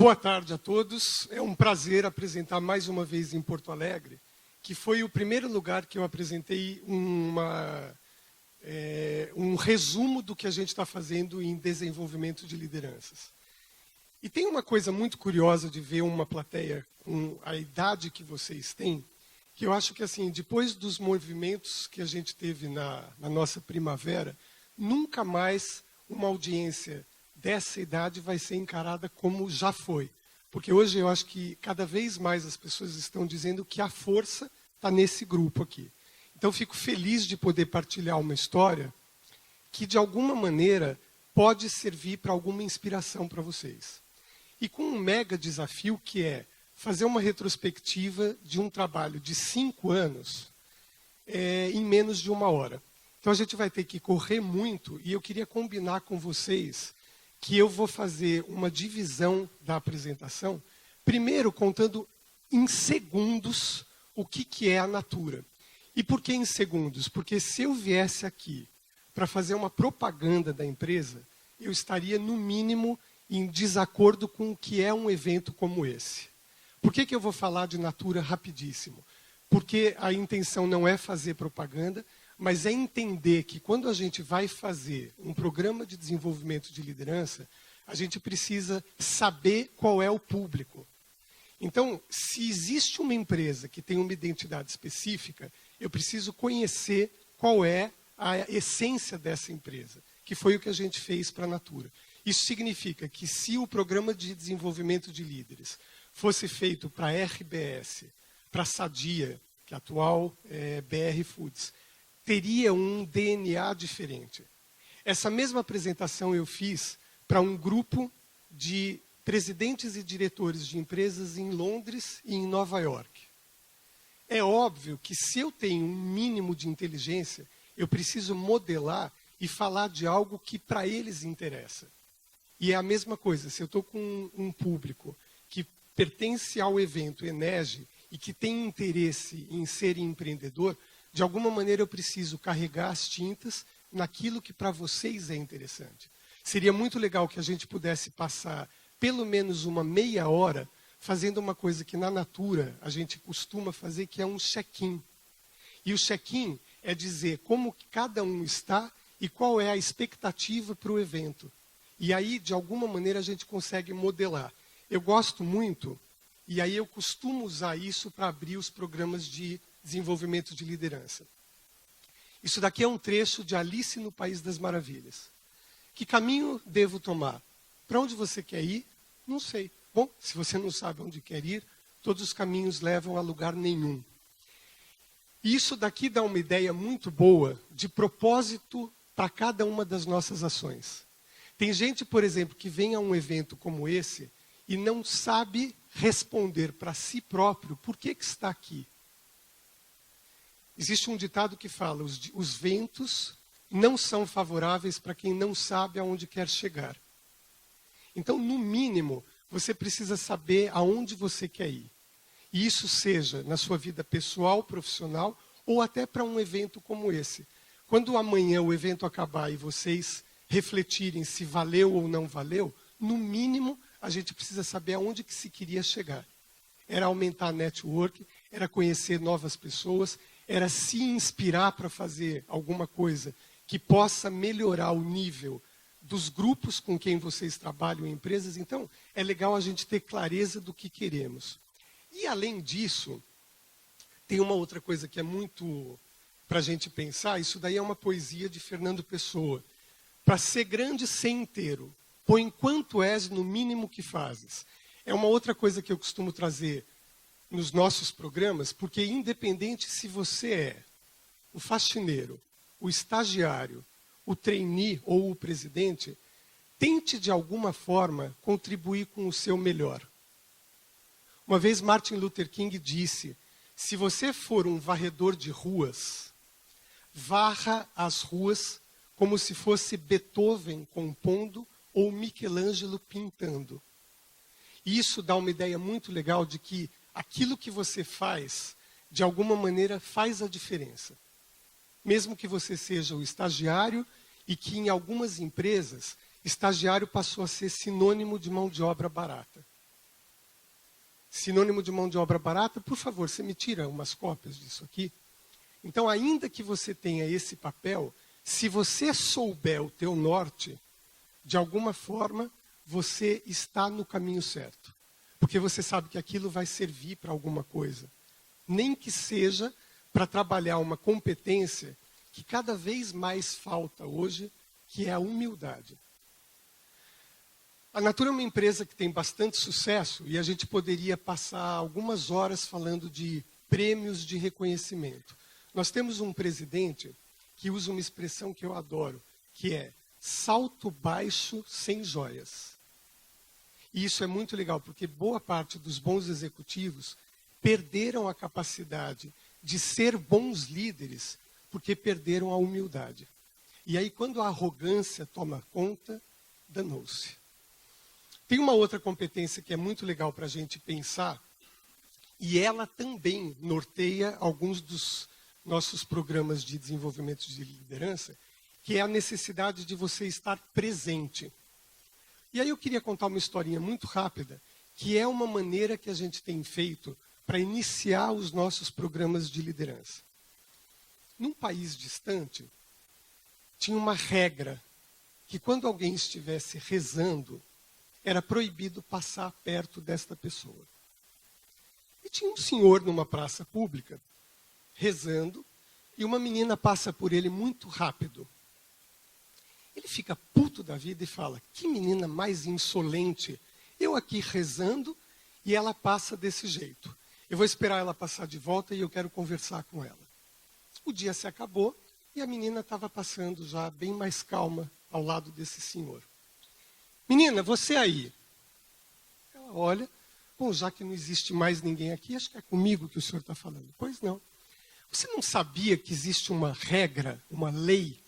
Boa tarde a todos. É um prazer apresentar mais uma vez em Porto Alegre, que foi o primeiro lugar que eu apresentei um resumo do que a gente está fazendo em desenvolvimento de lideranças. E tem uma coisa muito curiosa de ver uma plateia com a idade que vocês têm, que eu acho que, assim, depois dos movimentos que a gente teve na nossa primavera, nunca mais uma audiência dessa idade vai ser encarada como já foi. Porque hoje eu acho que cada vez mais as pessoas estão dizendo que a força está nesse grupo aqui. Então, fico feliz de poder partilhar uma história que, de alguma maneira, pode servir para alguma inspiração para vocês. E com um mega desafio que é fazer uma retrospectiva de um trabalho de 5 anos em menos de 1 hora. Então, a gente vai ter que correr muito e eu queria combinar com vocês que eu vou fazer uma divisão da apresentação, primeiro contando em segundos o que é a Natura. E por que em segundos? Porque se eu viesse aqui para fazer uma propaganda da empresa, eu estaria, no mínimo, em desacordo com o que é um evento como esse. Por que eu vou falar de Natura rapidíssimo? Porque a intenção não é fazer propaganda, mas é entender que quando a gente vai fazer um programa de desenvolvimento de liderança, a gente precisa saber qual é o público. Então, se existe uma empresa que tem uma identidade específica, eu preciso conhecer qual é a essência dessa empresa, que foi o que a gente fez para a Natura. Isso significa que se o programa de desenvolvimento de líderes fosse feito para a RBS, para a Sadia, que é a atual BR Foods, teria um DNA diferente. Essa mesma apresentação eu fiz para um grupo de presidentes e diretores de empresas em Londres e em Nova York. É óbvio que se eu tenho um mínimo de inteligência, eu preciso modelar e falar de algo que para eles interessa. E é a mesma coisa, se eu estou com um público que pertence ao evento Enege e que tem interesse em ser empreendedor, de alguma maneira eu preciso carregar as tintas naquilo que para vocês é interessante. Seria muito legal que a gente pudesse passar pelo menos uma meia hora fazendo uma coisa que na Natura a gente costuma fazer, que é um check-in. E o check-in é dizer como que cada um está e qual é a expectativa para o evento. E aí, de alguma maneira, a gente consegue modelar. Eu gosto muito, e aí eu costumo usar isso para abrir os programas de desenvolvimento de liderança. Isso daqui é um trecho de Alice no País das Maravilhas. Que caminho devo tomar? Para onde você quer ir? Não sei. Bom, se você não sabe onde quer ir, todos os caminhos levam a lugar nenhum. E isso daqui dá uma ideia muito boa de propósito para cada uma das nossas ações. Tem gente, por exemplo, que vem a um evento como esse e não sabe responder para si próprio por que está aqui. Existe um ditado que fala, os ventos não são favoráveis para quem não sabe aonde quer chegar. Então, no mínimo, você precisa saber aonde você quer ir. E isso seja na sua vida pessoal, profissional, ou até para um evento como esse. Quando amanhã o evento acabar e vocês refletirem se valeu ou não valeu, no mínimo, a gente precisa saber aonde que se queria chegar. Era aumentar a network, era conhecer novas pessoas, era se inspirar para fazer alguma coisa que possa melhorar o nível dos grupos com quem vocês trabalham em empresas. Então, é legal a gente ter clareza do que queremos. E, além disso, tem uma outra coisa que é muito para a gente pensar. Isso daí é uma poesia de Fernando Pessoa. Para ser grande, ser inteiro. Põe quanto és no mínimo que fazes. É uma outra coisa que eu costumo trazer nos nossos programas, porque independente se você é o faxineiro, o estagiário, o trainee ou o presidente, tente de alguma forma contribuir com o seu melhor. Uma vez Martin Luther King disse, se você for um varredor de ruas, varra as ruas como se fosse Beethoven compondo ou Michelangelo pintando. E isso dá uma ideia muito legal de que aquilo que você faz, de alguma maneira, faz a diferença. Mesmo que você seja o estagiário e que em algumas empresas, estagiário passou a ser sinônimo de mão de obra barata. sinônimo de mão de obra barata, por favor, você me tira umas cópias disso aqui. Então, ainda que você tenha esse papel, se você souber o teu norte, de alguma forma, você está no caminho certo. Porque você sabe que aquilo vai servir para alguma coisa. Nem que seja para trabalhar uma competência que cada vez mais falta hoje, que é a humildade. A Natura é uma empresa que tem bastante sucesso e a gente poderia passar algumas horas falando de prêmios de reconhecimento. Nós temos um presidente que usa uma expressão que eu adoro, que é salto baixo sem joias. E isso é muito legal, porque boa parte dos bons executivos perderam a capacidade de ser bons líderes porque perderam a humildade. E aí, quando a arrogância toma conta, danou-se. Tem uma outra competência que é muito legal para a gente pensar, e ela também norteia alguns dos nossos programas de desenvolvimento de liderança, que é a necessidade de você estar presente. E aí eu queria contar uma historinha muito rápida, que é uma maneira que a gente tem feito para iniciar os nossos programas de liderança. Num país distante, tinha uma regra que quando alguém estivesse rezando, era proibido passar perto desta pessoa. E tinha um senhor numa praça pública, rezando, e uma menina passa por ele muito rápido. Ele fica puto da vida e fala, que menina mais insolente, eu aqui rezando e ela passa desse jeito. Eu vou esperar ela passar de volta e eu quero conversar com ela. O dia se acabou e a menina estava passando já bem mais calma ao lado desse senhor. Menina, você aí. Ela olha, bom, já que não existe mais ninguém aqui, acho que é comigo que o senhor está falando. Pois não. Você não sabia que existe uma regra, uma lei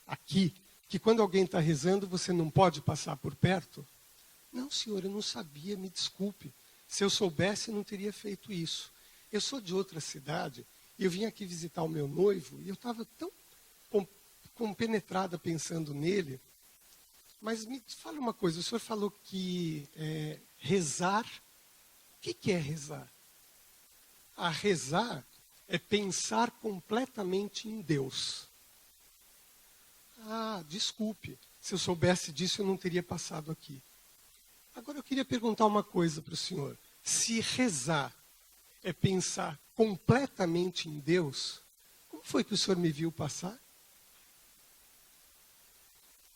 aqui, que quando alguém está rezando, você não pode passar por perto? Não, senhor, eu não sabia, me desculpe. Se eu soubesse, eu não teria feito isso. Eu sou de outra cidade, e eu vim aqui visitar o meu noivo, e eu estava tão compenetrada pensando nele. Mas me fala uma coisa, o senhor falou que rezar, o que é rezar? A rezar é pensar completamente em Deus. Ah, desculpe, se eu soubesse disso eu não teria passado aqui. Agora eu queria perguntar uma coisa para o senhor. Se rezar é pensar completamente em Deus, como foi que o senhor me viu passar?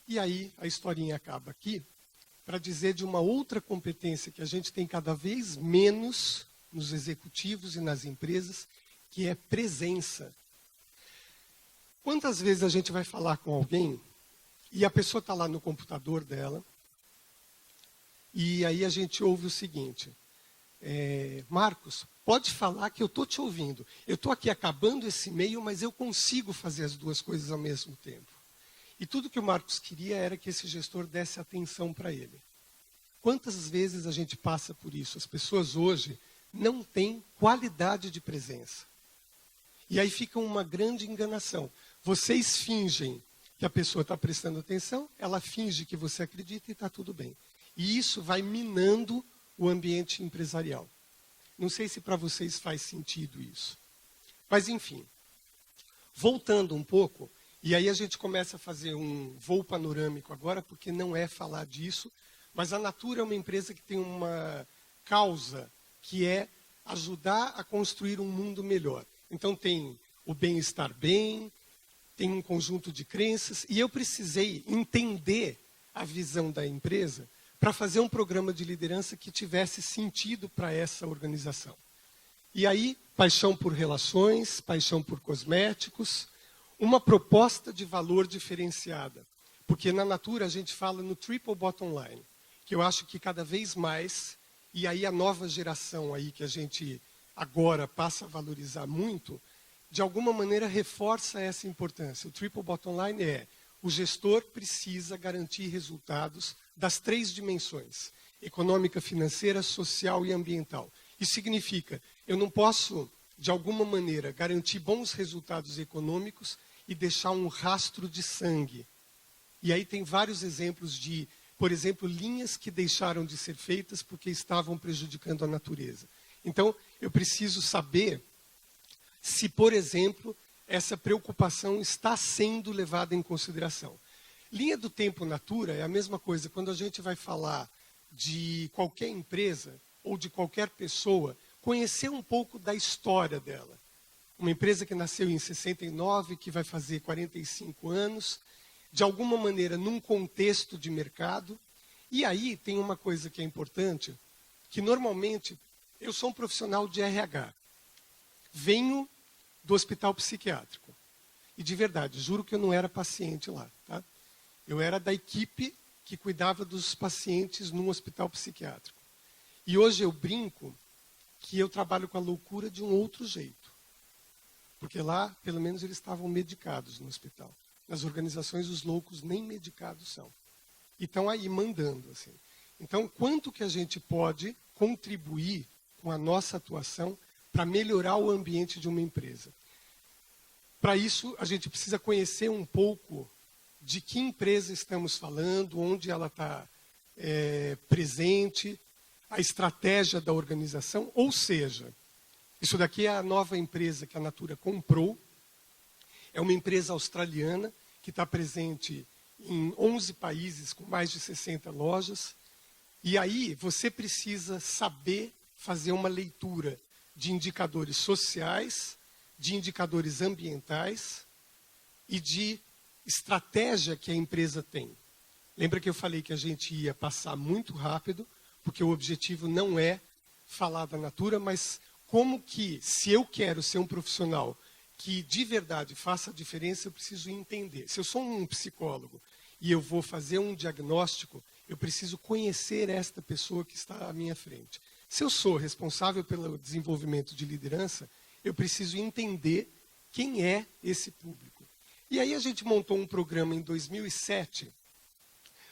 E aí a historinha acaba aqui para dizer de uma outra competência que a gente tem cada vez menos nos executivos e nas empresas, que é presença. Quantas vezes a gente vai falar com alguém e a pessoa está lá no computador dela e aí a gente ouve o seguinte, Marcos, pode falar que eu estou te ouvindo. Eu estou aqui acabando esse e-mail, mas eu consigo fazer as duas coisas ao mesmo tempo. E tudo que o Marcos queria era que esse gestor desse atenção para ele. Quantas vezes a gente passa por isso? As pessoas hoje não têm qualidade de presença. E aí fica uma grande enganação. Vocês fingem que a pessoa está prestando atenção, ela finge que você acredita e está tudo bem. E isso vai minando o ambiente empresarial. Não sei se para vocês faz sentido isso. Mas, enfim, voltando um pouco, e aí a gente começa a fazer um voo panorâmico agora, porque não é falar disso, mas a Natura é uma empresa que tem uma causa que é ajudar a construir um mundo melhor. Então tem o bem-estar bem, tem um conjunto de crenças, e eu precisei entender a visão da empresa para fazer um programa de liderança que tivesse sentido para essa organização. E aí, paixão por relações, paixão por cosméticos, uma proposta de valor diferenciada. Porque na Natura a gente fala no triple bottom line, que eu acho que cada vez mais, e aí a nova geração aí que a gente agora passa a valorizar muito, de alguma maneira reforça essa importância. O triple bottom line é, o gestor precisa garantir resultados das 3 dimensões, econômica, financeira, social e ambiental. Isso significa, eu não posso, de alguma maneira, garantir bons resultados econômicos e deixar um rastro de sangue. E aí tem vários exemplos de por exemplo, linhas que deixaram de ser feitas porque estavam prejudicando a natureza. Então, eu preciso saber se, por exemplo, essa preocupação está sendo levada em consideração. Linha do tempo Natura é a mesma coisa. Quando a gente vai falar de qualquer empresa ou de qualquer pessoa, conhecer um pouco da história dela. Uma empresa que nasceu em 69, que vai fazer 45 anos, de alguma maneira num contexto de mercado. E aí tem uma coisa que é importante, que normalmente eu sou um profissional de RH. Venho do hospital psiquiátrico. E de verdade, juro que eu não era paciente lá. Tá? Eu era da equipe que cuidava dos pacientes num hospital psiquiátrico. E hoje eu brinco que eu trabalho com a loucura de um outro jeito. Porque lá, pelo menos, eles estavam medicados no hospital. Nas organizações, os loucos nem medicados são. E estão aí mandando. Assim. Então, quanto que a gente pode contribuir com a nossa atuação para melhorar o ambiente de uma empresa? Para isso, a gente precisa conhecer um pouco de que empresa estamos falando, onde ela está presente, a estratégia da organização, ou seja, isso daqui é a nova empresa que a Natura comprou, é uma empresa australiana que está presente em 11 países com mais de 60 lojas, e aí você precisa saber fazer uma leitura de indicadores sociais, de indicadores ambientais e de estratégia que a empresa tem. Lembra que eu falei que a gente ia passar muito rápido, porque o objetivo não é falar da Natura, mas como que, se eu quero ser um profissional que de verdade faça a diferença, eu preciso entender. Se eu sou um psicólogo e eu vou fazer um diagnóstico, eu preciso conhecer esta pessoa que está à minha frente. Se eu sou responsável pelo desenvolvimento de liderança, eu preciso entender quem é esse público. E aí a gente montou um programa em 2007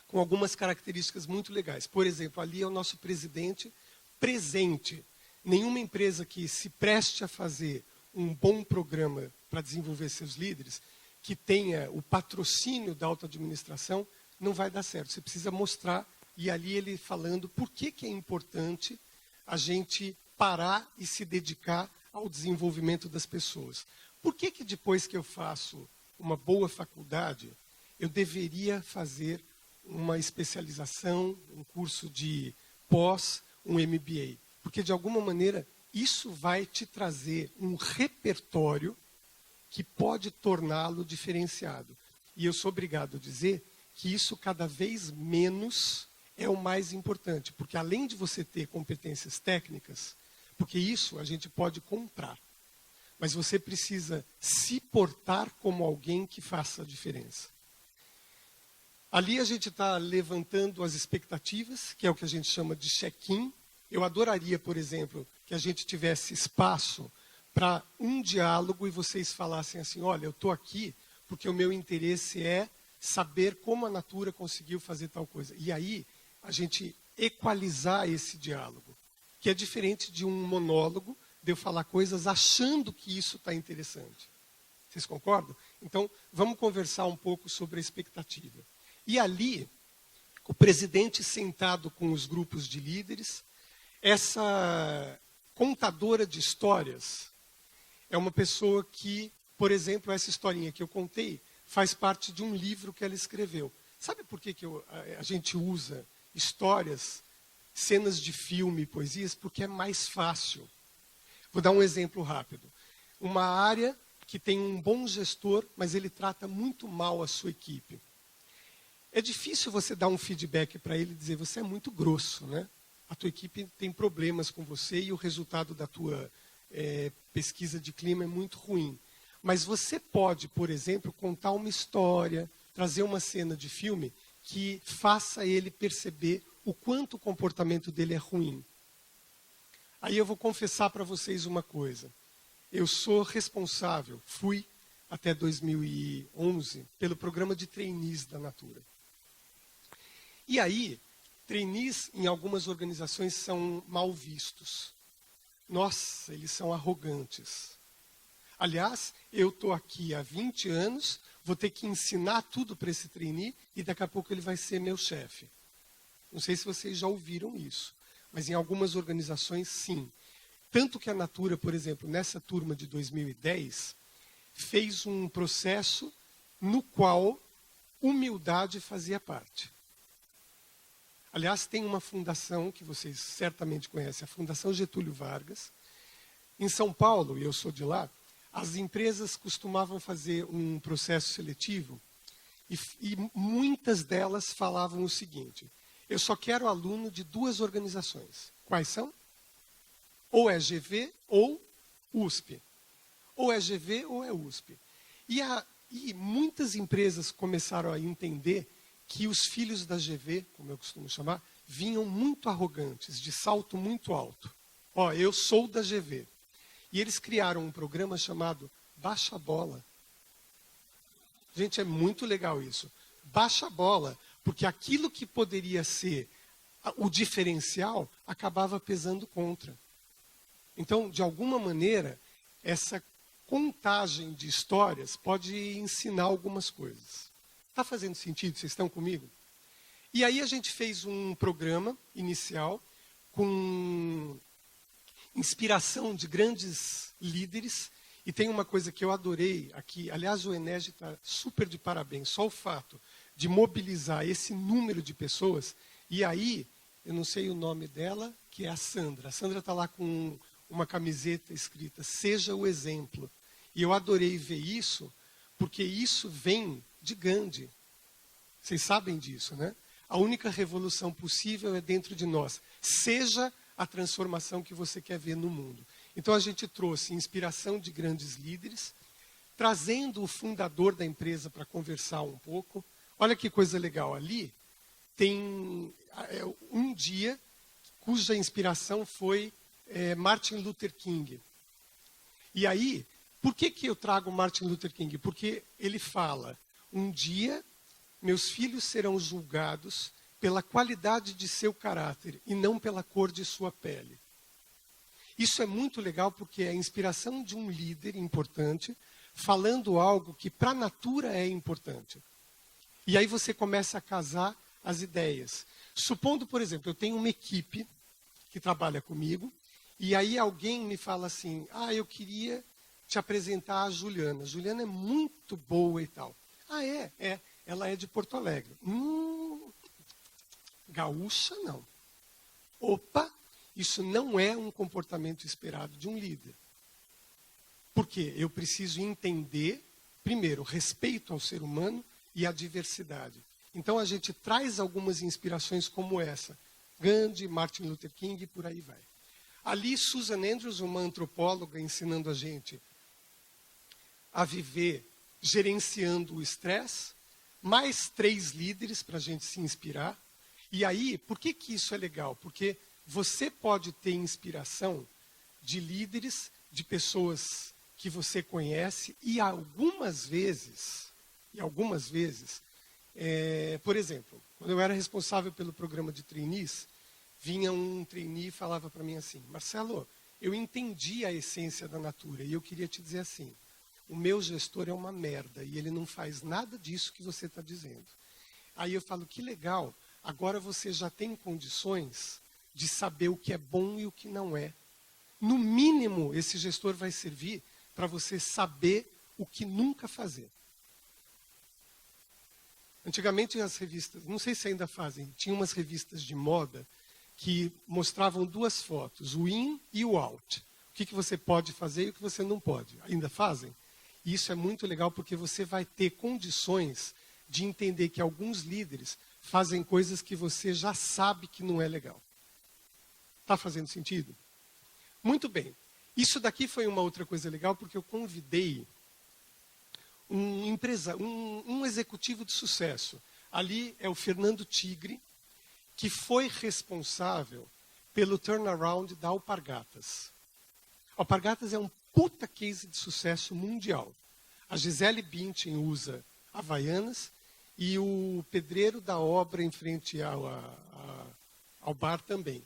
com algumas características muito legais. Por exemplo, ali é o nosso presidente presente. Nenhuma empresa que se preste a fazer um bom programa para desenvolver seus líderes, que tenha o patrocínio da auto-administração, não vai dar certo. Você precisa mostrar, e ali ele falando por que é importante a gente parar e se dedicar ao desenvolvimento das pessoas. Por que depois que eu faço uma boa faculdade, eu deveria fazer uma especialização, um curso de pós, um MBA? Porque, de alguma maneira, isso vai te trazer um repertório que pode torná-lo diferenciado. E eu sou obrigado a dizer que isso cada vez menos é o mais importante. Porque, além de você ter competências técnicas, porque isso a gente pode comprar, mas você precisa se portar como alguém que faça a diferença. Ali a gente está levantando as expectativas, que é o que a gente chama de check-in. Eu adoraria, por exemplo, que a gente tivesse espaço para um diálogo e vocês falassem assim, olha, eu estou aqui porque o meu interesse é saber como a Natura conseguiu fazer tal coisa. E aí, a gente equalizar esse diálogo, que é diferente de um monólogo, de eu falar coisas achando que isso está interessante. Vocês concordam? Então, vamos conversar um pouco sobre a expectativa. E ali, o presidente sentado com os grupos de líderes, essa contadora de histórias é uma pessoa que, por exemplo, essa historinha que eu contei, faz parte de um livro que ela escreveu. Sabe por que a gente usa histórias, cenas de filme, poesias? Porque é mais fácil. Vou dar um exemplo rápido. Uma área que tem um bom gestor, mas ele trata muito mal a sua equipe. É difícil você dar um feedback para ele e dizer, você é muito grosso, né? A tua equipe tem problemas com você e o resultado da tua pesquisa de clima é muito ruim. Mas você pode, por exemplo, contar uma história, trazer uma cena de filme que faça ele perceber o quanto o comportamento dele é ruim. Aí eu vou confessar para vocês uma coisa. Eu sou responsável, fui até 2011, pelo programa de trainees da Natura. E aí, trainees em algumas organizações são mal vistos. Nossa, eles são arrogantes. Aliás, eu estou aqui há 20 anos, vou ter que ensinar tudo para esse trainee e daqui a pouco ele vai ser meu chefe. Não sei se vocês já ouviram isso, mas em algumas organizações, sim. Tanto que a Natura, por exemplo, nessa turma de 2010, fez um processo no qual humildade fazia parte. Aliás, tem uma fundação que vocês certamente conhecem, a Fundação Getúlio Vargas. Em São Paulo, e eu sou de lá, as empresas costumavam fazer um processo seletivo e muitas delas falavam o seguinte: eu só quero aluno de 2 organizações. Quais são? Ou é GV ou USP. Ou é GV ou é USP. E muitas empresas começaram a entender que os filhos da GV, como eu costumo chamar, vinham muito arrogantes, de salto muito alto. Ó, eu sou da GV. E eles criaram um programa chamado Baixa a Bola. Gente, é muito legal isso. Baixa a bola, porque aquilo que poderia ser o diferencial acabava pesando contra. Então, de alguma maneira, essa contagem de histórias pode ensinar algumas coisas. Está fazendo sentido? Vocês estão comigo? E aí a gente fez um programa inicial com inspiração de grandes líderes. E tem uma coisa que eu adorei aqui. Aliás, o Enege está super de parabéns. Só o fato de mobilizar esse número de pessoas. E aí, eu não sei o nome dela, que é a Sandra. A Sandra está lá com uma camiseta escrita "Seja o exemplo". E eu adorei ver isso, porque isso vem de Gandhi. Vocês sabem disso, né? A única revolução possível é dentro de nós. Seja a transformação que você quer ver no mundo. Então a gente trouxe inspiração de grandes líderes, trazendo o fundador da empresa para conversar um pouco. Olha que coisa legal, ali tem um dia cuja inspiração foi Martin Luther King. E aí, por que eu trago Martin Luther King? Porque ele fala: um dia meus filhos serão julgados pela qualidade de seu caráter e não pela cor de sua pele. Isso é muito legal porque é a inspiração de um líder importante falando algo que para a Natura é importante. E aí você começa a casar as ideias. Supondo, por exemplo, eu tenho uma equipe que trabalha comigo e aí alguém me fala assim: eu queria te apresentar a Juliana. Juliana é muito boa e tal. É. Ela é de Porto Alegre. Gaúcha, não. Opa, isso não é um comportamento esperado de um líder. Por quê? Eu preciso entender, primeiro, respeito ao ser humano e à diversidade. Então a gente traz algumas inspirações como essa. Gandhi, Martin Luther King e por aí vai. Ali, Susan Andrews, uma antropóloga, ensinando a gente a viver gerenciando o estresse, mais 3 líderes para a gente se inspirar. E aí, por que isso é legal? Porque você pode ter inspiração de líderes, de pessoas que você conhece, e algumas vezes, por exemplo, quando eu era responsável pelo programa de trainees, vinha um trainee e falava para mim assim: Marcelo, eu entendi a essência da Natura e eu queria te dizer assim: o meu gestor é uma merda e ele não faz nada disso que você está dizendo. Aí eu falo: que legal, agora você já tem condições de saber o que é bom e o que não é. No mínimo, esse gestor vai servir para você saber o que nunca fazer. Antigamente as revistas, não sei se ainda fazem, tinha umas revistas de moda que mostravam 2 fotos, o in e o out. O que você pode fazer e o que você não pode. Ainda fazem? E isso é muito legal porque você vai ter condições de entender que alguns líderes fazem coisas que você já sabe que não é legal. Está fazendo sentido? Muito bem. Isso daqui foi uma outra coisa legal porque eu convidei um executivo de sucesso. Ali é o Fernando Tigre, que foi responsável pelo turnaround da Alpargatas. Alpargatas é um puta case de sucesso mundial. A Gisele Bündchen usa Havaianas e o pedreiro da obra em frente ao bar também.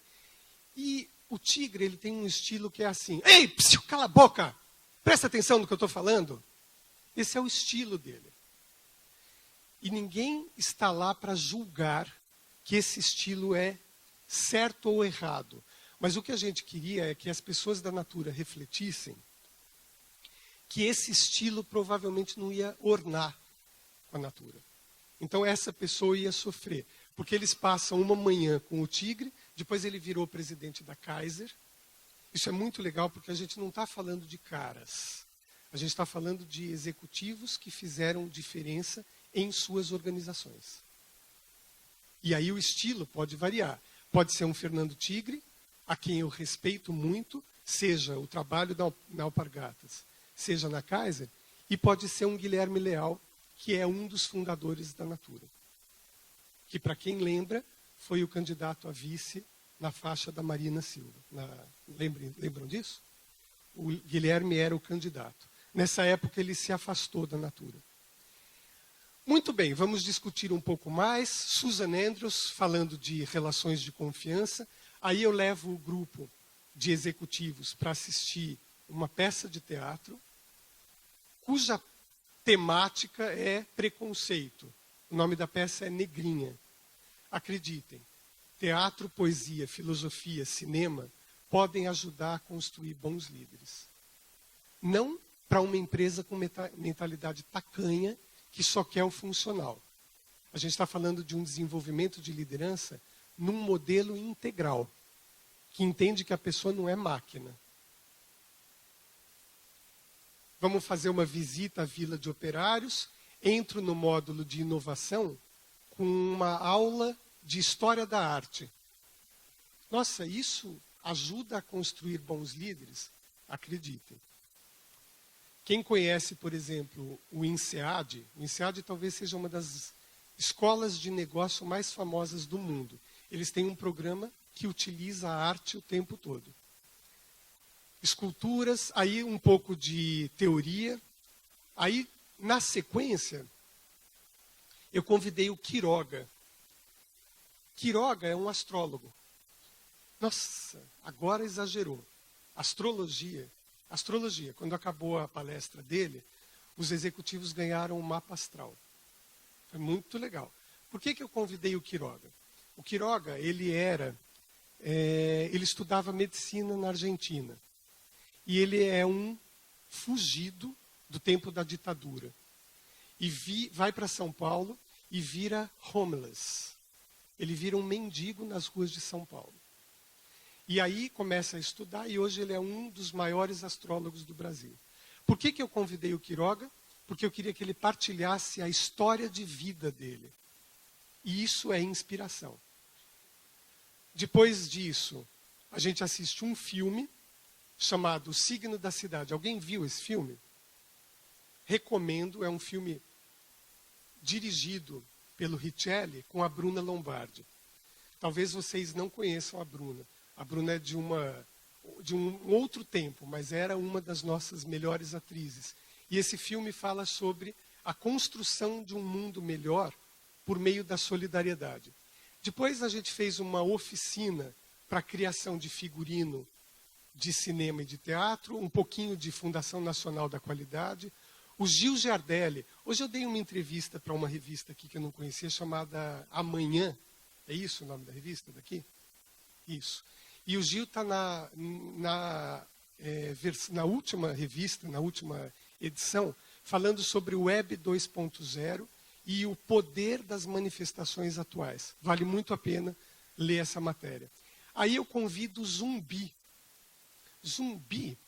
E o Tigre, ele tem um estilo que é assim: ei, psiu, cala a boca! Presta atenção no que eu estou falando. Esse é o estilo dele. E ninguém está lá para julgar que esse estilo é certo ou errado. Mas o que a gente queria é que as pessoas da Natura refletissem que esse estilo provavelmente não ia ornar com a Natura. Então essa pessoa ia sofrer, porque eles passam uma manhã com o tigre, depois ele virou presidente da Kaiser. Isso é muito legal porque a gente não está falando de caras. A gente está falando de executivos que fizeram diferença em suas organizações. E aí o estilo pode variar. Pode ser um Fernando Tigre, a quem eu respeito muito, seja o trabalho na Alpargatas, seja na Kaiser, e pode ser um Guilherme Leal, que é um dos fundadores da Natura. Que, para quem lembra, foi o candidato a vice na faixa da Marina Silva. Lembram disso? O Guilherme era o candidato. Nessa época, ele se afastou da Natura. Muito bem, vamos discutir um pouco mais. Susan Andrews, falando de relações de confiança. Aí eu levo o grupo de executivos para assistir uma peça de teatro, cuja temática é preconceito. O nome da peça é Negrinha. Acreditem, teatro, poesia, filosofia, cinema podem ajudar a construir bons líderes. Não para uma empresa com mentalidade tacanha, que só quer o funcional. A gente está falando de um desenvolvimento de liderança num modelo integral, que entende que a pessoa não é máquina. Vamos fazer uma visita à Vila de Operários, entro no módulo de inovação com uma aula de História da Arte. Nossa, isso ajuda a construir bons líderes? Acreditem. Quem conhece, por exemplo, o INSEAD talvez seja uma das escolas de negócio mais famosas do mundo. Eles têm um programa que utiliza a arte o tempo todo. Esculturas, aí um pouco de teoria. Aí, na sequência, eu convidei o Quiroga. Quiroga é um astrólogo. Nossa, agora exagerou. Astrologia, quando acabou a palestra dele, os executivos ganharam um mapa astral. Foi muito legal. Por que eu convidei o Quiroga? O Quiroga, ele estudava medicina na Argentina. E ele é um fugido do tempo da ditadura. E vai para São Paulo e vira homeless. Ele vira um mendigo nas ruas de São Paulo. E aí começa a estudar e hoje ele é um dos maiores astrólogos do Brasil. Por que eu convidei o Quiroga? Porque eu queria que ele partilhasse a história de vida dele. E isso é inspiração. Depois disso, a gente assiste um filme chamado O Signo da Cidade. Alguém viu esse filme? Recomendo, é um filme dirigido pelo Richelli com a Bruna Lombardi. Talvez vocês não conheçam a Bruna. A Bruna é de um outro tempo, mas era uma das nossas melhores atrizes. E esse filme fala sobre a construção de um mundo melhor por meio da solidariedade. Depois a gente fez uma oficina para a criação de figurino de cinema e de teatro, um pouquinho de Fundação Nacional da Qualidade. O Gil Giardelli, hoje eu dei uma entrevista para uma revista aqui que eu não conhecia, chamada Amanhã. É isso o nome da revista daqui? Isso. E o Gil está na última revista, na última edição, falando sobre o Web 2.0 e o poder das manifestações atuais. Vale muito a pena ler essa matéria. Aí eu convido o Zumbi. Zumbi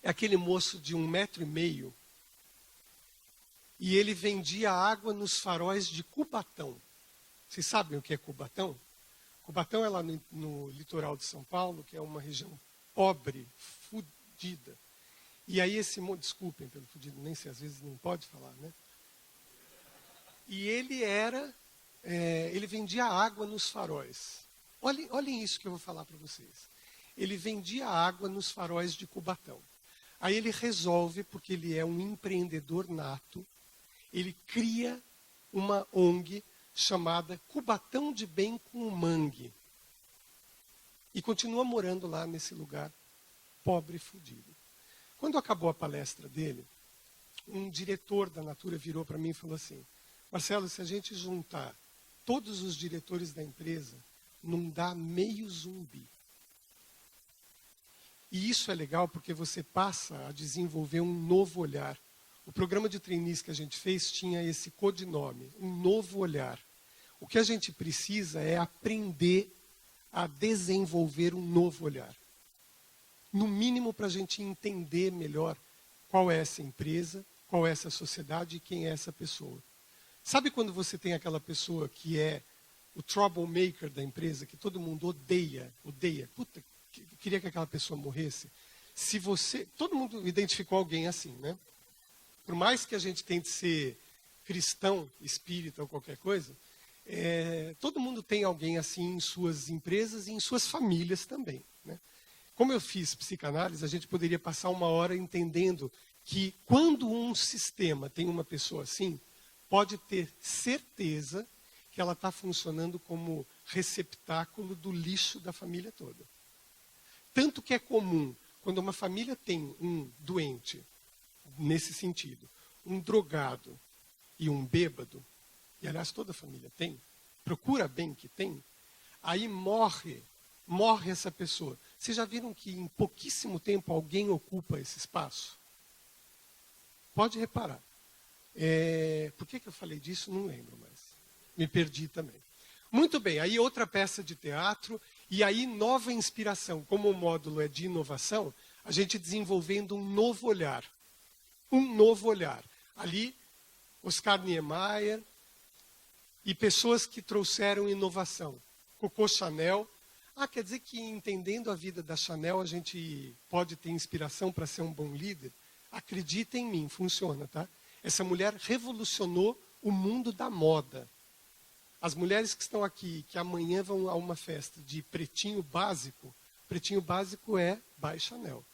é aquele moço de 1,5 m e ele vendia água nos faróis de Cubatão. Vocês sabem o que é Cubatão? Cubatão é lá no litoral de São Paulo, que é uma região pobre, fudida. E aí desculpem pelo fudido, nem sei, às vezes não pode falar, né? E ele vendia água nos faróis. Olhem isso que eu vou falar para vocês. Ele vendia água nos faróis de Cubatão. Aí ele resolve, porque ele é um empreendedor nato, ele cria uma ONG chamada Cubatão de Bem com Mangue. E continua morando lá nesse lugar, pobre e fudido. Quando acabou a palestra dele, um diretor da Natura virou para mim e falou assim: Marcelo, se a gente juntar todos os diretores da empresa, não dá meio zumbi. E isso é legal porque você passa a desenvolver um novo olhar. O programa de trainees que a gente fez tinha esse codinome, um novo olhar. O que a gente precisa é aprender a desenvolver um novo olhar. No mínimo para a gente entender melhor qual é essa empresa, qual é essa sociedade e quem é essa pessoa. Sabe quando você tem aquela pessoa que é o troublemaker da empresa, que todo mundo odeia, puta, queria que aquela pessoa morresse? Se você, todo mundo identificou alguém assim, né? Por mais que a gente tente ser cristão, espírita ou qualquer coisa, todo mundo tem alguém assim em suas empresas e em suas famílias também, né? Como eu fiz psicanálise, a gente poderia passar 1 hora entendendo que quando um sistema tem uma pessoa assim, pode ter certeza que ela está funcionando como receptáculo do lixo da família toda. Tanto que é comum, quando uma família tem um doente, nesse sentido, um drogado e um bêbado, e aliás toda a família tem, procura bem que tem, aí morre essa pessoa. Vocês já viram que em pouquíssimo tempo alguém ocupa esse espaço? Pode reparar. Por que eu falei disso? Não lembro mais. Me perdi também. Muito bem, aí outra peça de teatro, e aí nova inspiração. Como o módulo é de inovação, a gente desenvolvendo um novo olhar. Um novo olhar. Ali, Oscar Niemeyer e pessoas que trouxeram inovação. Coco Chanel. Quer dizer que entendendo a vida da Chanel, a gente pode ter inspiração para ser um bom líder? Acredita em mim, funciona, tá? Essa mulher revolucionou o mundo da moda. As mulheres que estão aqui, que amanhã vão a uma festa de pretinho básico é by Chanel.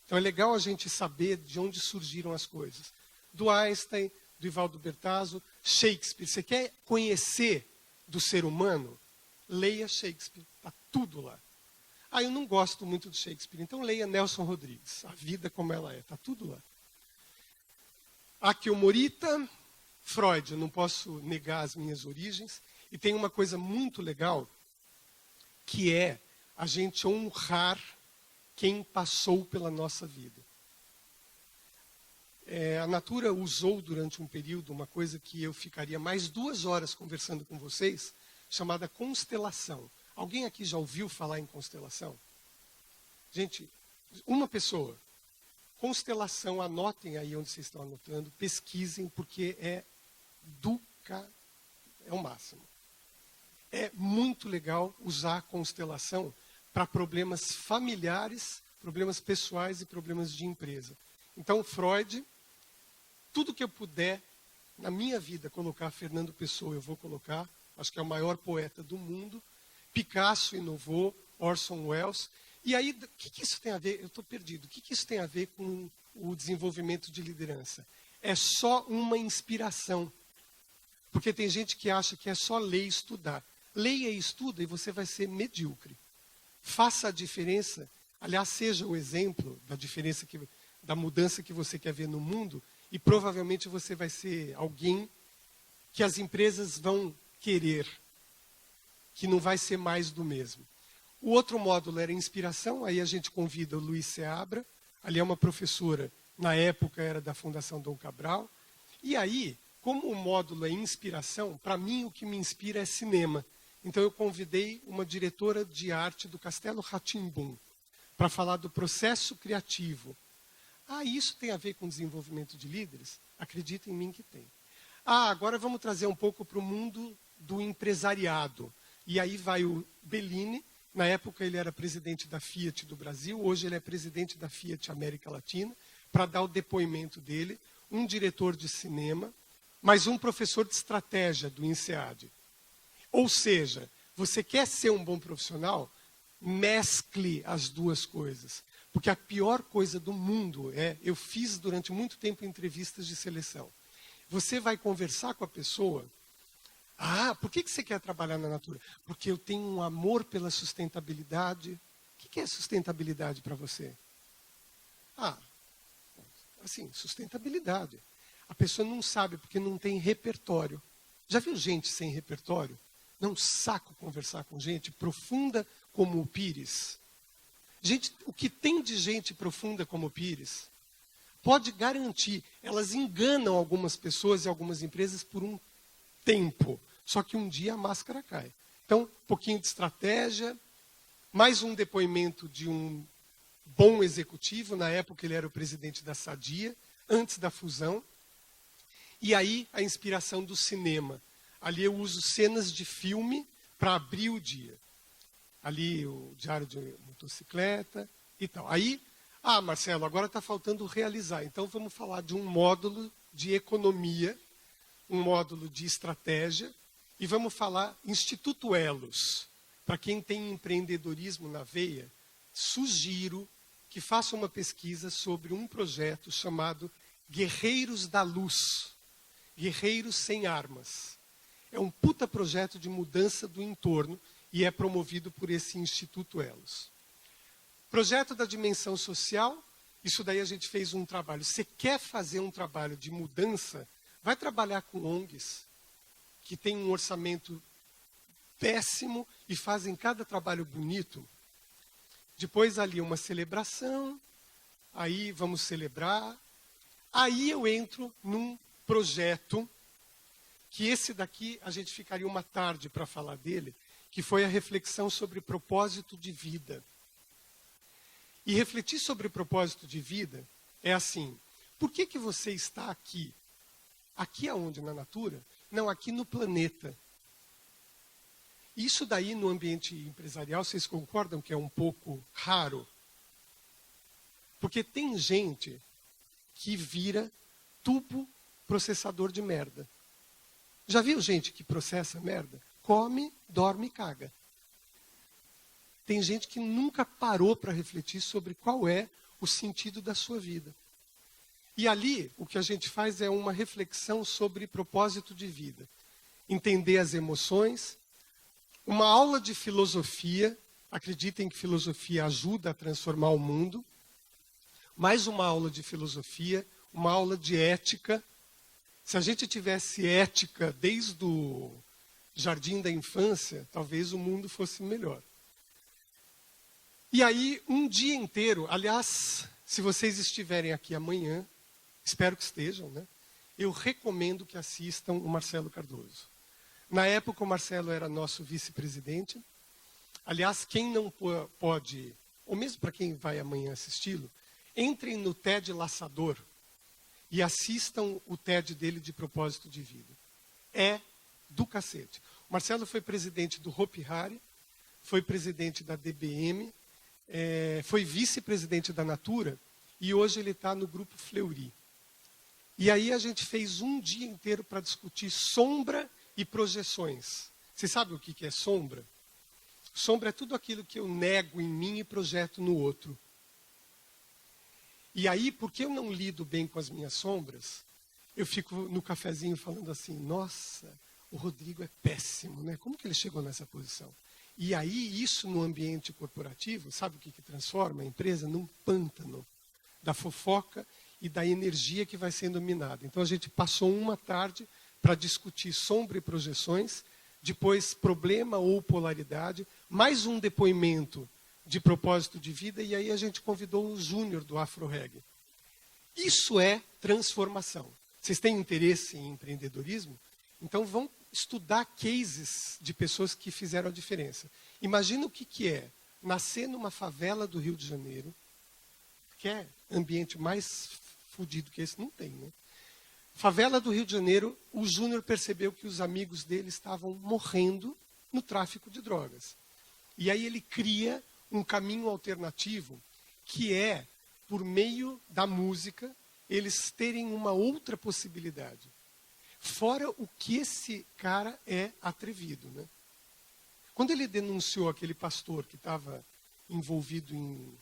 Então é legal a gente saber de onde surgiram as coisas. Do Einstein, do Ivaldo Bertazzo, Shakespeare. Você quer conhecer do ser humano? Leia Shakespeare, está tudo lá. Eu não gosto muito de Shakespeare, então leia Nelson Rodrigues, A Vida Como Ela É, está tudo lá. Akio Morita, Freud, eu não posso negar as minhas origens, e tem uma coisa muito legal, que é a gente honrar quem passou pela nossa vida. A Natura usou durante um período uma coisa que eu ficaria mais 2 horas conversando com vocês, chamada constelação. Alguém aqui já ouviu falar em constelação? Gente, uma pessoa. Constelação, anotem aí onde vocês estão anotando, pesquisem, porque é o máximo. É muito legal usar a constelação para problemas familiares, problemas pessoais e problemas de empresa. Então, Freud, tudo que eu puder, na minha vida, colocar Fernando Pessoa, eu vou colocar. Acho que é o maior poeta do mundo. Picasso inovou, Orson Welles. E aí, o que isso tem a ver? Eu estou perdido. O que isso tem a ver com o desenvolvimento de liderança? É só uma inspiração. Porque tem gente que acha que é só ler e estudar. Leia e estuda e você vai ser medíocre. Faça a diferença. Aliás, seja o exemplo da diferença, da mudança que você quer ver no mundo. E provavelmente você vai ser alguém que as empresas vão querer, que não vai ser mais do mesmo. O outro módulo era inspiração, aí a gente convida o Luiz Seabra, ali é uma professora, na época era da Fundação Dom Cabral, e aí, como o módulo é inspiração, para mim o que me inspira é cinema. Então eu convidei uma diretora de arte do Castelo Rá-Tim-Bum para falar do processo criativo. Isso tem a ver com desenvolvimento de líderes? Acredita em mim que tem. Agora vamos trazer um pouco para o mundo do empresariado. E aí vai o Bellini, na época ele era presidente da Fiat do Brasil, hoje ele é presidente da Fiat América Latina, para dar o depoimento dele, um diretor de cinema, mas um professor de estratégia do INSEAD. Ou seja, você quer ser um bom profissional? Mescle as duas coisas. Porque a pior coisa do mundo eu fiz durante muito tempo entrevistas de seleção. Você vai conversar com a pessoa, por que você quer trabalhar na Natura? Porque eu tenho um amor pela sustentabilidade. O que é sustentabilidade para você? Assim, sustentabilidade. A pessoa não sabe porque não tem repertório. Já viu gente sem repertório? Não é um saco conversar com gente profunda como o Pires. Gente, o que tem de gente profunda como o Pires, pode garantir, elas enganam algumas pessoas e algumas empresas por um tempo. Só que um dia a máscara cai. Então, um pouquinho de estratégia, mais um depoimento de um bom executivo, na época ele era o presidente da Sadia, antes da fusão. E aí a inspiração do cinema. Ali eu uso cenas de filme para abrir o dia. Ali o Diário de Motocicleta e tal. Aí, Marcelo, agora está faltando realizar. Então vamos falar de um módulo de economia, um módulo de estratégia, e vamos falar Instituto Elos. Para quem tem empreendedorismo na veia, sugiro que faça uma pesquisa sobre um projeto chamado Guerreiros da Luz. Guerreiros sem armas. É um puta projeto de mudança do entorno e é promovido por esse Instituto Elos. Projeto da dimensão social, isso daí a gente fez um trabalho. Você quer fazer um trabalho de mudança, vai trabalhar com ONGs, que tem um orçamento péssimo e fazem cada trabalho bonito. Depois ali uma celebração, aí vamos celebrar. Aí eu entro num projeto, que esse daqui a gente ficaria uma tarde para falar dele, que foi a reflexão sobre propósito de vida. E refletir sobre propósito de vida é assim, por que que você está aqui? Aqui aonde? Na natura? Não, aqui no planeta. Isso daí no ambiente empresarial, vocês concordam que é um pouco raro? Porque tem gente que vira tubo processador de merda. Já viu gente que processa merda? Come, dorme e caga. Tem gente que nunca parou para refletir sobre qual é o sentido da sua vida. E ali, o que a gente faz é uma reflexão sobre propósito de vida. Entender as emoções. Uma aula de filosofia. Acreditem que filosofia ajuda a transformar o mundo. Mais uma aula de filosofia. Uma aula de ética. Se a gente tivesse ética desde o jardim da infância, talvez o mundo fosse melhor. E aí, um dia inteiro, aliás, se vocês estiverem aqui amanhã, espero que estejam, né? Eu recomendo que assistam o Marcelo Cardoso. Na época, o Marcelo era nosso vice-presidente. Aliás, quem não pode, ou mesmo para quem vai amanhã assisti-lo, entrem no TED Laçador e assistam o TED dele de propósito de vida. É do cacete. O Marcelo foi presidente do Hopi Hari, foi presidente da DBM, foi vice-presidente da Natura e hoje ele está no Grupo Fleury. E aí a gente fez um dia inteiro para discutir sombra e projeções. Você sabe o que é sombra? Sombra é tudo aquilo que eu nego em mim e projeto no outro. E aí, porque eu não lido bem com as minhas sombras, eu fico no cafezinho falando assim, nossa, o Rodrigo é péssimo, né? Como que ele chegou nessa posição? E aí, isso no ambiente corporativo, sabe o que transforma a empresa? Num pântano da fofoca e da energia que vai sendo minada. Então, a gente passou uma tarde para discutir sombra e projeções, depois problema ou polaridade, mais um depoimento de propósito de vida, e aí a gente convidou o Júnior do Afro Reggae. Isso é transformação. Vocês têm interesse em empreendedorismo? Então vão estudar cases de pessoas que fizeram a diferença. Imagina o que é nascer numa favela do Rio de Janeiro, que é ambiente mais fodido que esse, não tem, né? Favela do Rio de Janeiro, o Júnior percebeu que os amigos dele estavam morrendo no tráfico de drogas. E aí ele cria um caminho alternativo, que é, por meio da música, eles terem uma outra possibilidade. Fora o que esse cara é atrevido, né? Quando ele denunciou aquele pastor que estava envolvido em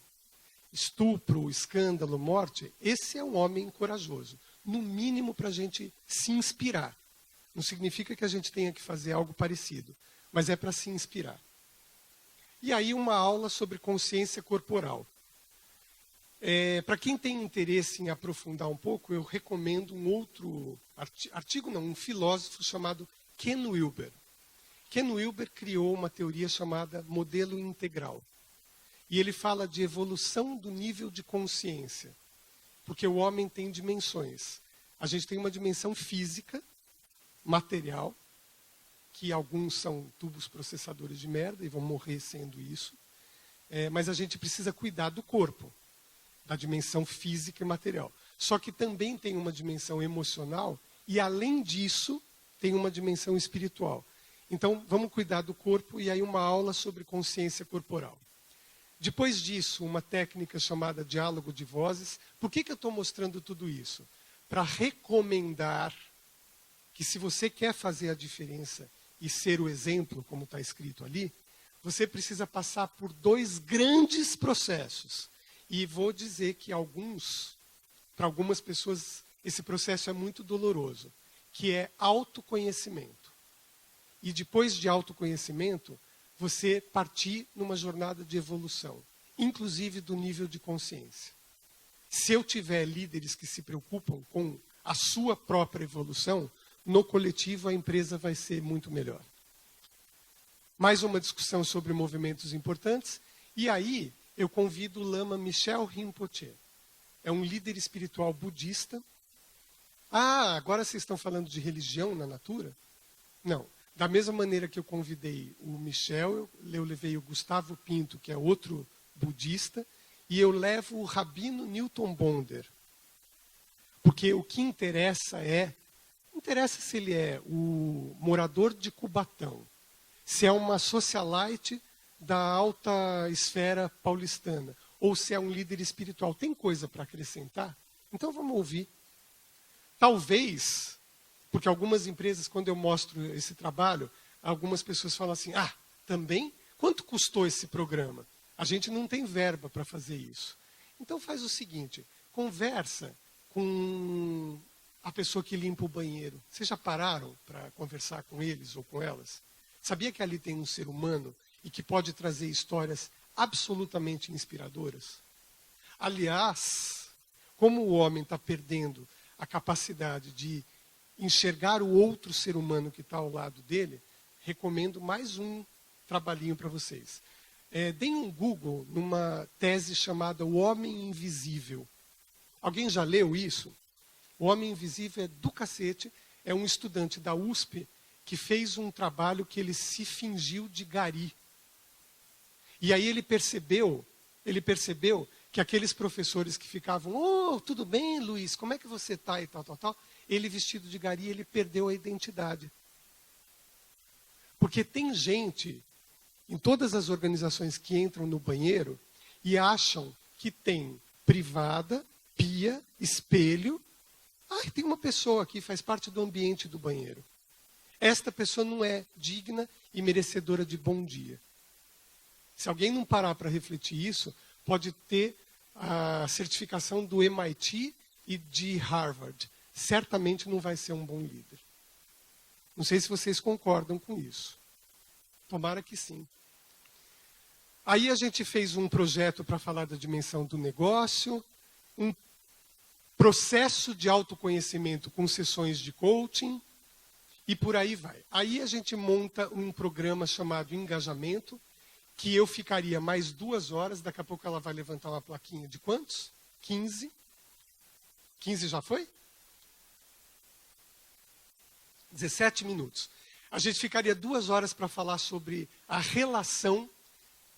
estupro, escândalo, morte, esse é um homem corajoso. No mínimo para a gente se inspirar. Não significa que a gente tenha que fazer algo parecido, mas é para se inspirar. E aí uma aula sobre consciência corporal. Para quem tem interesse em aprofundar um pouco, eu recomendo um outro artigo, não, um filósofo chamado Ken Wilber. Ken Wilber criou uma teoria chamada modelo integral. E ele fala de evolução do nível de consciência. Porque o homem tem dimensões. A gente tem uma dimensão física, material, que alguns são tubos processadores de merda e vão morrer sendo isso. Mas a gente precisa cuidar do corpo, da dimensão física e material. Só que também tem uma dimensão emocional e, além disso, tem uma dimensão espiritual. Então, vamos cuidar do corpo e aí uma aula sobre consciência corporal. Depois disso, uma técnica chamada diálogo de vozes. Por que eu estou mostrando tudo isso? Para recomendar que, se você quer fazer a diferença e ser o exemplo, como está escrito ali, você precisa passar por 2 grandes processos. E vou dizer que para algumas pessoas, esse processo é muito doloroso, que é autoconhecimento. E depois de autoconhecimento, você partir numa jornada de evolução, inclusive do nível de consciência. Se eu tiver líderes que se preocupam com a sua própria evolução, no coletivo a empresa vai ser muito melhor. Mais uma discussão sobre movimentos importantes, e aí eu convido o Lama Michel Rinpoche. É um líder espiritual budista. Ah, agora vocês estão falando de religião na Natura? Não. Da mesma maneira que eu convidei o Michel, eu levei o Gustavo Pinto, que é outro budista, e eu levo o Rabino Newton Bonder. Porque o que interessa se ele é o morador de Cubatão, se é uma socialite da alta esfera paulistana, ou se é um líder espiritual. Tem coisa para acrescentar? Então vamos ouvir. Talvez, porque algumas empresas, quando eu mostro esse trabalho, algumas pessoas falam assim, também? Quanto custou esse programa? A gente não tem verba para fazer isso. Então faz o seguinte, conversa com a pessoa que limpa o banheiro. Vocês já pararam para conversar com eles ou com elas? Sabia que ali tem um ser humano e que pode trazer histórias absolutamente inspiradoras? Aliás, como o homem está perdendo a capacidade de enxergar o outro ser humano que está ao lado dele, recomendo mais um trabalhinho para vocês. Deem um Google numa tese chamada O Homem Invisível. Alguém já leu isso? O Homem Invisível é do cacete. É um estudante da USP que fez um trabalho que ele se fingiu de gari. E aí ele percebeu que aqueles professores que ficavam, tudo bem, Luiz, como é que você está e tal, ele vestido de gari, ele perdeu a identidade. Porque tem gente em todas as organizações que entram no banheiro e acham que tem privada, pia, espelho. Tem uma pessoa aqui, faz parte do ambiente do banheiro. Esta pessoa não é digna e merecedora de bom dia. Se alguém não parar para refletir isso, pode ter a certificação do MIT e de Harvard. Certamente não vai ser um bom líder. Não sei se vocês concordam com isso. Tomara que sim. Aí a gente fez um projeto para falar da dimensão do negócio, um processo de autoconhecimento com sessões de coaching, e por aí vai. Aí a gente monta um programa chamado Engajamento, que eu ficaria mais 2 horas, daqui a pouco ela vai levantar uma plaquinha de quantos? 15? 15 já foi? 17 minutos. A gente ficaria 2 horas para falar sobre a relação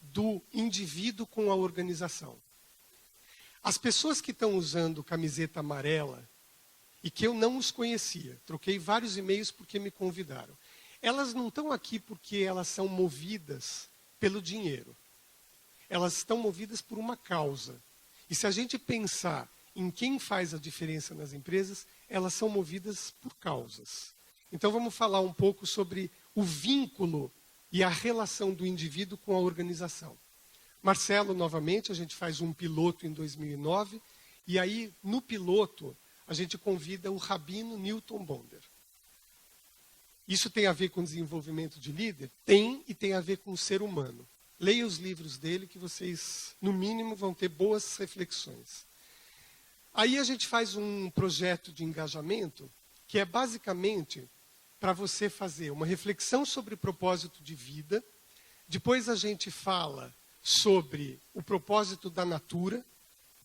do indivíduo com a organização. As pessoas que estão usando camiseta amarela, e que eu não os conhecia, troquei vários e-mails porque me convidaram. Elas não estão aqui porque elas são movidas pelo dinheiro. Elas estão movidas por uma causa. E se a gente pensar em quem faz a diferença nas empresas, elas são movidas por causas. Então vamos falar um pouco sobre o vínculo e a relação do indivíduo com a organização. Marcelo, novamente, a gente faz um piloto em 2009, e aí, no piloto, a gente convida o Rabino Newton Bonder. Isso tem a ver com desenvolvimento de líder? Tem, e tem a ver com o ser humano. Leia os livros dele que vocês, no mínimo, vão ter boas reflexões. Aí a gente faz um projeto de engajamento que é basicamente para você fazer uma reflexão sobre propósito de vida. Depois a gente fala sobre o propósito da natura,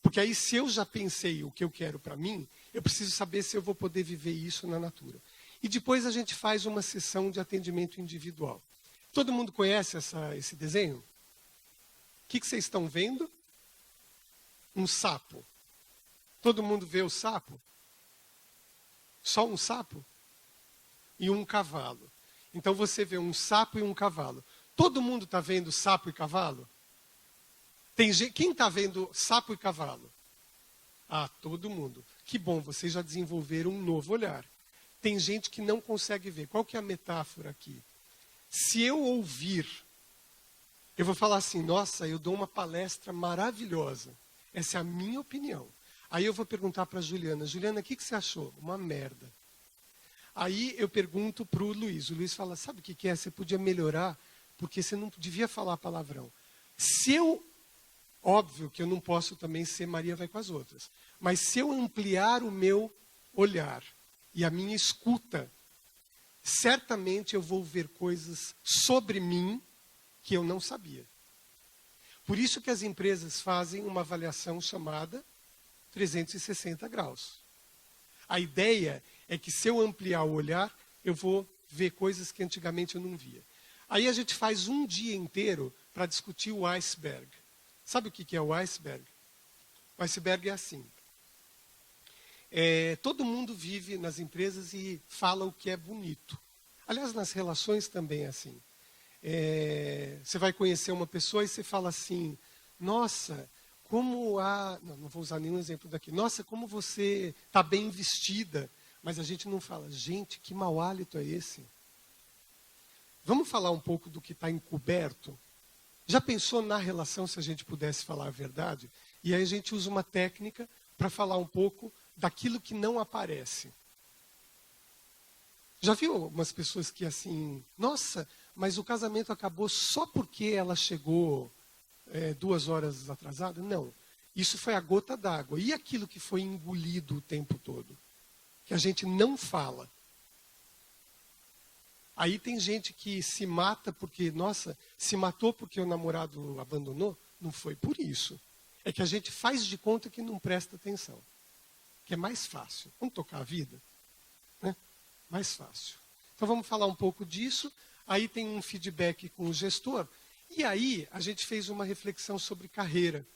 porque aí se eu já pensei o que eu quero para mim, eu preciso saber se eu vou poder viver isso na natura. E depois a gente faz uma sessão de atendimento individual. Todo mundo conhece esse desenho? O que vocês estão vendo? Um sapo. Todo mundo vê o sapo? Só um sapo? E um cavalo. Então você vê um sapo e um cavalo. Todo mundo está vendo sapo e cavalo? Quem está vendo sapo e cavalo? Ah, todo mundo. Que bom, vocês já desenvolveram um novo olhar. Tem gente que não consegue ver. Qual que é a metáfora aqui? Se eu ouvir, eu vou falar assim, nossa, eu dou uma palestra maravilhosa. Essa é a minha opinião. Aí eu vou perguntar para a Juliana, Juliana, o que você achou? Uma merda. Aí eu pergunto para o Luiz fala, sabe o que é? Você podia melhorar, porque você não devia falar palavrão. Óbvio que eu não posso também ser Maria vai com as outras, mas se eu ampliar o meu olhar e a minha escuta, certamente eu vou ver coisas sobre mim que eu não sabia. Por isso que as empresas fazem uma avaliação chamada 360 graus. A ideia é que se eu ampliar o olhar, eu vou ver coisas que antigamente eu não via. Aí a gente faz um dia inteiro para discutir o iceberg. Sabe o que é o iceberg? O iceberg é assim. Todo mundo vive nas empresas e fala o que é bonito. Aliás, nas relações também é assim. Você vai conhecer uma pessoa e você fala assim, nossa, como a... Não vou usar nenhum exemplo daqui. Nossa, como você está bem vestida. Mas a gente não fala, gente, que mau hálito é esse? Vamos falar um pouco do que está encoberto? Já pensou na relação se a gente pudesse falar a verdade? E aí a gente usa uma técnica para falar um pouco daquilo que não aparece. Já viu algumas pessoas que assim, nossa, mas o casamento acabou só porque ela chegou 2 horas atrasada? Não, isso foi a gota d'água. E aquilo que foi engolido o tempo todo? Que a gente não fala. Aí tem gente que se mata porque, nossa, se matou porque o namorado abandonou. Não foi por isso. É que a gente faz de conta que não presta atenção. Que é mais fácil. Vamos tocar a vida? Né? Mais fácil. Então vamos falar um pouco disso. Aí tem um feedback com o gestor. E aí a gente fez uma reflexão sobre carreira.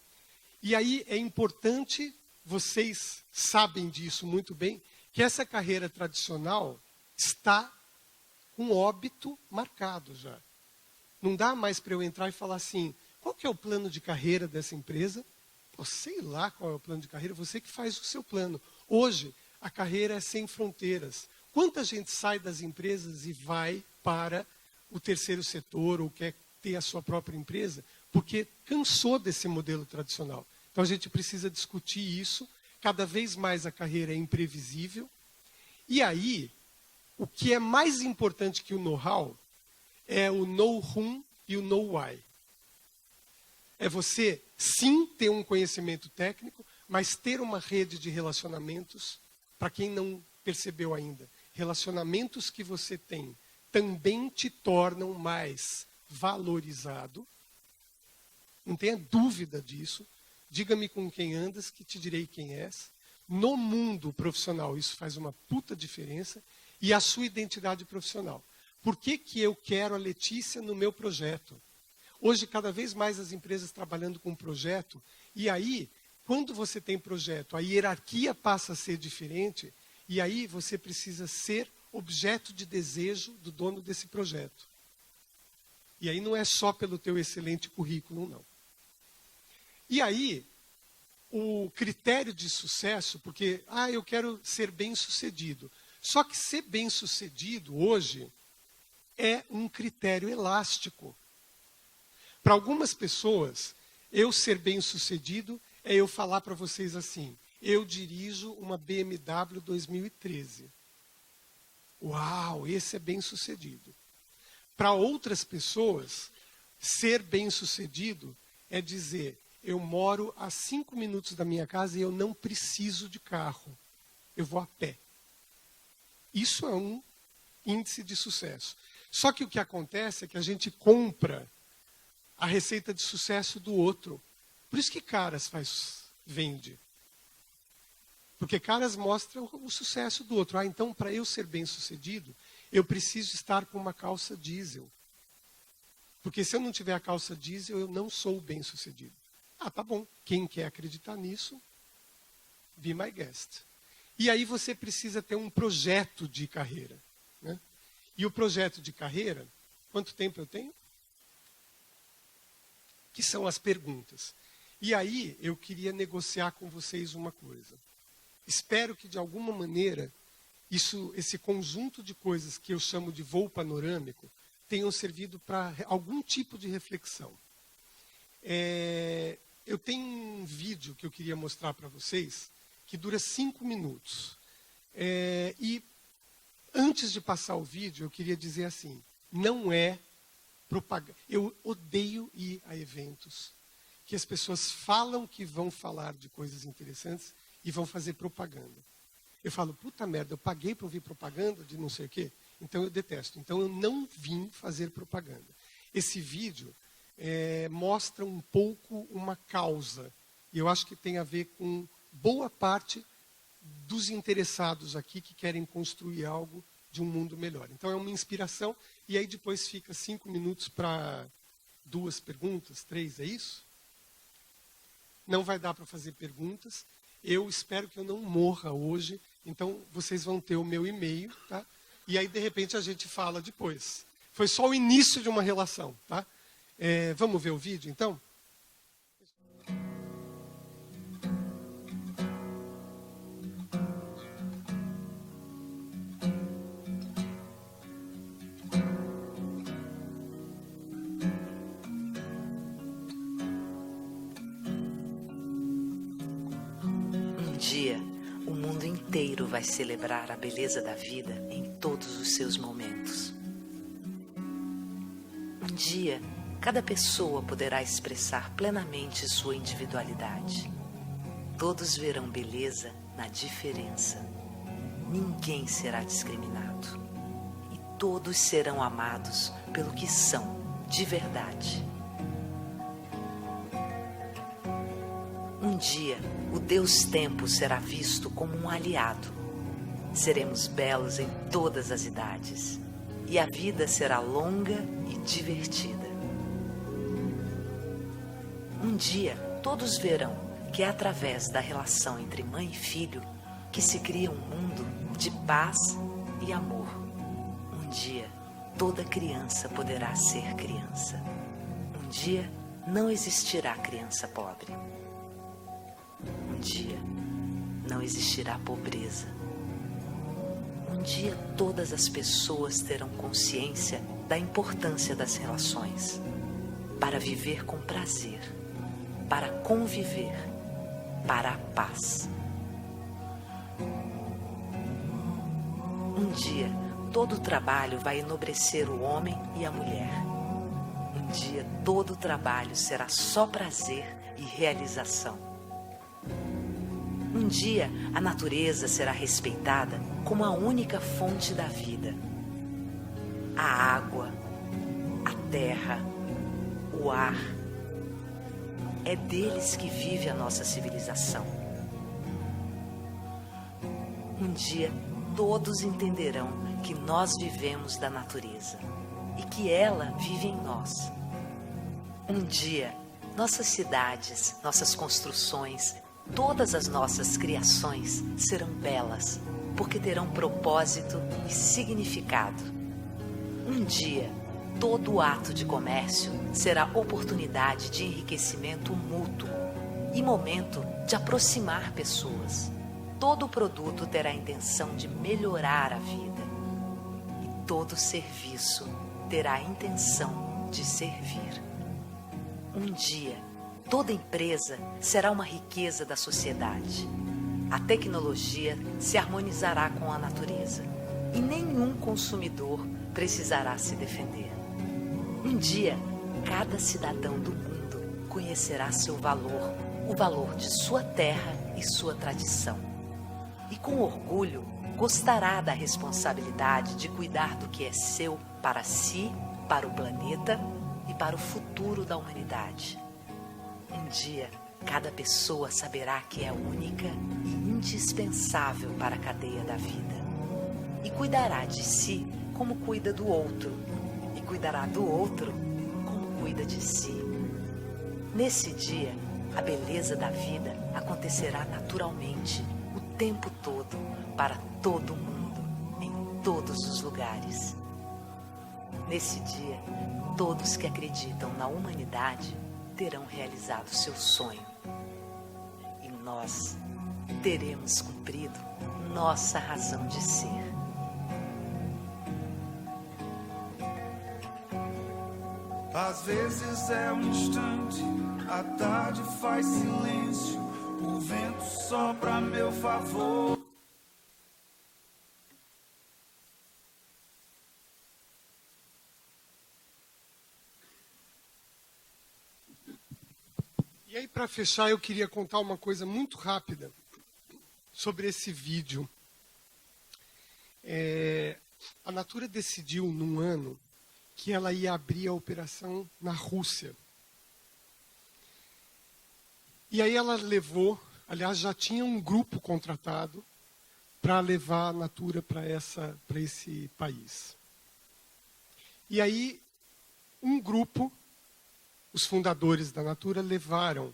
E aí é importante, vocês sabem disso muito bem, que essa carreira tradicional está com óbito marcado já. Não dá mais para eu entrar e falar assim, qual que é o plano de carreira dessa empresa? Pô, sei lá qual é o plano de carreira, você que faz o seu plano. Hoje, a carreira é sem fronteiras. Quanta gente sai das empresas e vai para o terceiro setor ou quer ter a sua própria empresa, porque cansou desse modelo tradicional. Então a gente precisa discutir isso. Cada vez mais a carreira é imprevisível. E aí, o que é mais importante que o know-how é o know-whom e o know-why. É você, sim, ter um conhecimento técnico, mas ter uma rede de relacionamentos, para quem não percebeu ainda, relacionamentos que você tem também te tornam mais valorizado. Não tenha dúvida disso. Diga-me com quem andas, que te direi quem és. No mundo profissional, isso faz uma puta diferença. E a sua identidade profissional. Por que eu quero a Letícia no meu projeto? Hoje, cada vez mais as empresas trabalhando com projeto. E aí, quando você tem projeto, a hierarquia passa a ser diferente. E aí você precisa ser objeto de desejo do dono desse projeto. E aí não é só pelo teu excelente currículo, não. E aí, o critério de sucesso, porque, eu quero ser bem-sucedido. Só que ser bem-sucedido hoje é um critério elástico. Para algumas pessoas, eu ser bem-sucedido é eu falar para vocês assim, eu dirijo uma BMW 2013. Uau, esse é bem-sucedido. Para outras pessoas, ser bem-sucedido é dizer, eu moro a 5 minutos da minha casa e eu não preciso de carro. Eu vou a pé. Isso é um índice de sucesso. Só que o que acontece é que a gente compra a receita de sucesso do outro. Por isso que Caras vende. Porque Caras mostra o sucesso do outro. Então, para eu ser bem-sucedido, eu preciso estar com uma calça diesel. Porque se eu não tiver a calça diesel, eu não sou bem-sucedido. Tá bom. Quem quer acreditar nisso, be my guest. E aí você precisa ter um projeto de carreira. Né? E o projeto de carreira, quanto tempo eu tenho? Que são as perguntas. E aí eu queria negociar com vocês uma coisa. Espero que de alguma maneira esse conjunto de coisas que eu chamo de voo panorâmico tenham servido para algum tipo de reflexão. Eu tenho um vídeo que eu queria mostrar para vocês que dura 5 minutos. E antes de passar o vídeo, eu queria dizer assim, não é propaganda. Eu odeio ir a eventos que as pessoas falam que vão falar de coisas interessantes e vão fazer propaganda. Eu falo, puta merda, eu paguei para ouvir propaganda de não sei o quê, então eu detesto. Então eu não vim fazer propaganda. Esse vídeo mostra um pouco uma causa, e eu acho que tem a ver com boa parte dos interessados aqui que querem construir algo de um mundo melhor. Então é uma inspiração, e aí depois fica 5 minutos para 2 perguntas, 3, é isso? Não vai dar para fazer perguntas. Eu espero que eu não morra hoje, então vocês vão ter o meu e-mail, tá? E aí de repente a gente fala depois. Foi só o início de uma relação, tá? Vamos ver o vídeo então? Um dia, o mundo inteiro vai celebrar a beleza da vida em todos os seus momentos. Um dia, cada pessoa poderá expressar plenamente sua individualidade. Todos verão beleza na diferença. Ninguém será discriminado. E todos serão amados pelo que são, de verdade. Um dia, o Deus Tempo será visto como um aliado. Seremos belos em todas as idades. E a vida será longa e divertida. Um dia, todos verão que é através da relação entre mãe e filho que se cria um mundo de paz e amor. Um dia, toda criança poderá ser criança. Um dia, não existirá criança pobre. Um dia, não existirá pobreza. Um dia, todas as pessoas terão consciência da importância das relações, para viver com prazer, para conviver, para a paz. Um dia, todo o trabalho vai enobrecer o homem e a mulher. Um dia, todo o trabalho será só prazer e realização. Um dia, a natureza será respeitada como a única fonte da vida. A água, a terra, o ar. É deles que vive a nossa civilização. Um dia, todos entenderão que nós vivemos da natureza e que ela vive em nós. Um dia, nossas cidades, nossas construções, todas as nossas criações serão belas, porque terão propósito e significado. Um dia, todo ato de comércio será oportunidade de enriquecimento mútuo e momento de aproximar pessoas. Todo produto terá a intenção de melhorar a vida. E todo serviço terá a intenção de servir. Um dia, toda empresa será uma riqueza da sociedade. A tecnologia se harmonizará com a natureza e nenhum consumidor precisará se defender. Um dia, cada cidadão do mundo conhecerá seu valor, o valor de sua terra e sua tradição. e com orgulho gostará da responsabilidade de cuidar do que é seu para si, para o planeta e para o futuro da humanidade. Um dia, cada pessoa saberá que é única e indispensável para a cadeia da vida. E cuidará de si como cuida do outro. E cuidará do outro como cuida de si. Nesse dia, a beleza da vida acontecerá naturalmente, o tempo todo, para todo mundo, em todos os lugares. Nesse dia, todos que acreditam na humanidade terão realizado seu sonho. E nós teremos cumprido nossa razão de ser. Às vezes é um instante, a tarde faz silêncio, o vento sopra a meu favor. E aí, para fechar, eu queria contar uma coisa muito rápida sobre esse vídeo. A Natura decidiu, num ano, que ela ia abrir a operação na Rússia. E aí ela levou, aliás, já tinha um grupo contratado para levar a Natura para esse país. E aí, um grupo, os fundadores da Natura, levaram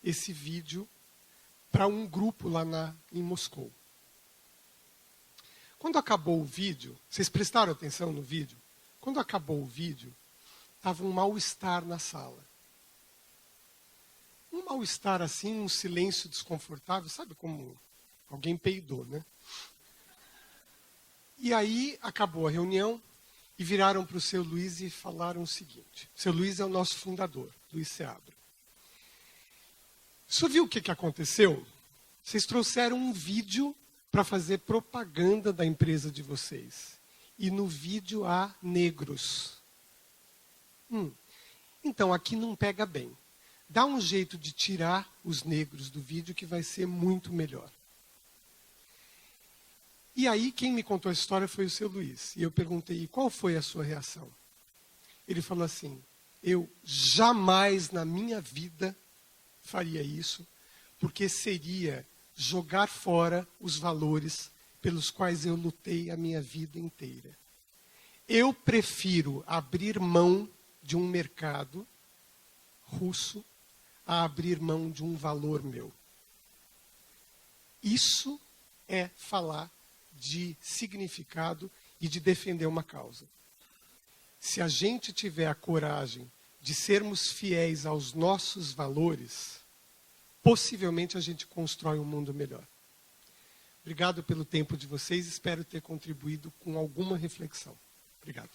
esse vídeo para um grupo lá em Moscou. Quando acabou o vídeo, vocês prestaram atenção no vídeo? Quando acabou o vídeo, estava um mal-estar na sala. Um mal-estar assim, um silêncio desconfortável, sabe como alguém peidou, né? E aí acabou a reunião e viraram para o seu Luiz e falaram o seguinte. O seu Luiz é o nosso fundador, Luiz Seabra. Você viu o que aconteceu? Vocês trouxeram um vídeo para fazer propaganda da empresa de vocês. E no vídeo há negros. Então aqui não pega bem. Dá um jeito de tirar os negros do vídeo que vai ser muito melhor. E aí quem me contou a história foi o seu Luiz. E eu perguntei, qual foi a sua reação? Ele falou assim, eu jamais na minha vida faria isso, porque seria jogar fora os valores pelos quais eu lutei a minha vida inteira. Eu prefiro abrir mão de um mercado russo a abrir mão de um valor meu. Isso é falar de significado e de defender uma causa. Se a gente tiver a coragem de sermos fiéis aos nossos valores, possivelmente a gente constrói um mundo melhor. Obrigado pelo tempo de vocês, espero ter contribuído com alguma reflexão. Obrigado.